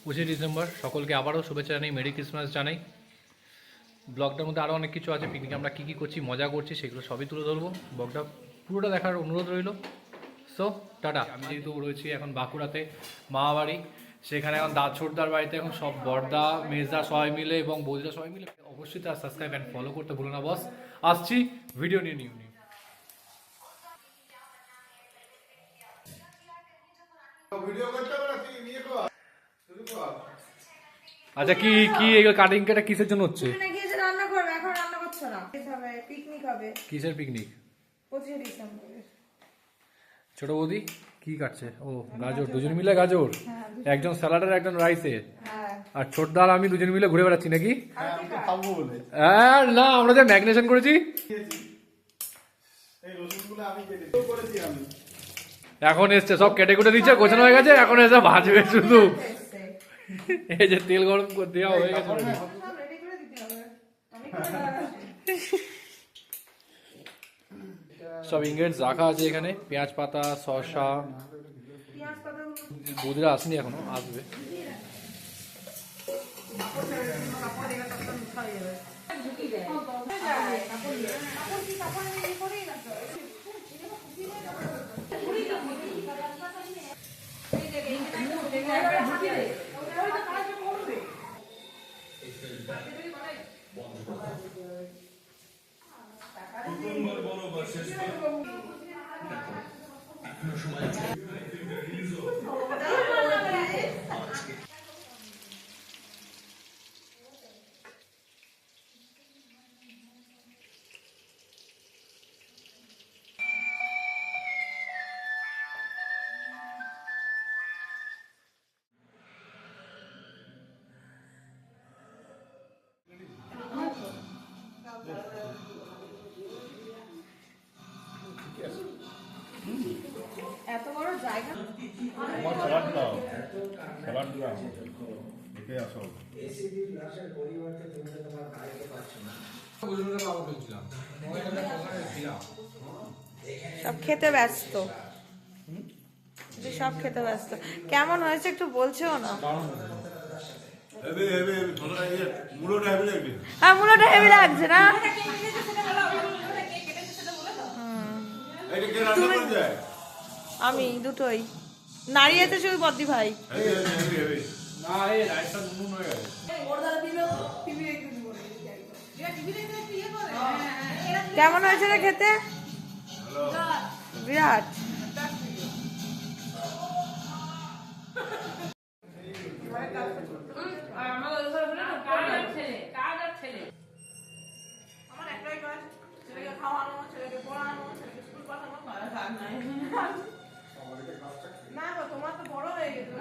25 December সকলকে আবারও শুভেচ্ছা জানাই, মেরি ক্রিসমাস জানাই। ব্লগটার মধ্যে আরও অনেক কিছু আছে, পিকনিকে আমরা কী কী করছি, মজা করছি, সেগুলো সবই তুলে ধরবো। ব্লগটা পুরোটা দেখার অনুরোধ রইল। So tata. আমি যেহেতু রয়েছি এখন বাঁকুড়াতে মামাবাড়ি, সেখানে এখন ছোটদার বাড়িতে এখন সব বড়দা মেজদা সবাই মিলে এবং বৌদিদা সবাই মিলে। অবশ্যই তার সাবস্ক্রাইব অ্যান্ড ফলো করতে ভুলো না বস। আসছি ভিডিও নিয়ে নিউ। আচ্ছা কি কি এগুলো কাটিং কেটে কিসের জন্য হচ্ছে? রান্না করবে, এখন রান্না করছো না। পিকনিক হবে। কিসের পিকনিক? 25 ডিসেম্বর। ছোট বৌদি কি কাটছে? ও গাজর, দুজন মিলে গাজর, একজন স্যালাডের একজন রাইসের, আর ছোটদা আর আমি দুজন মিলে ঘুরে বেড়াচ্ছি নাকি? না, আমরা যে ম্যাগনেশন করেছি এখন এসছে, সব কেটে কুটে দিচ্ছে, গোছানো হয়ে গেছে, এখন এসে ভাজবে শুধু। এই যে তেল গরম করে দেওয়া হয়ে গেছে, সব ইনগ্রেডিয়েন্টস রাখা আছে এখানে। পেঁয়াজ পাতা, শসা, বৌদিরা আসেনি এখনো, আসবে। এত বড় জায়গা আমার স্যালাড দাও, স্যালাড দাও, দেখে আসো। সব খেতে ব্যস্ত, সব খেতে ব্যস্ত। কেমন হয়েছে একটু বলছো না? হ্যাঁ, মুলোটা হেভি লাগছে না? আমি দুটোই নাড়িয়েছে শুধু বদ্দি ভাই। কেমন হয়েছে রে খেতে? বিরাট। না, তোমার তো বড় হয়ে গেছে।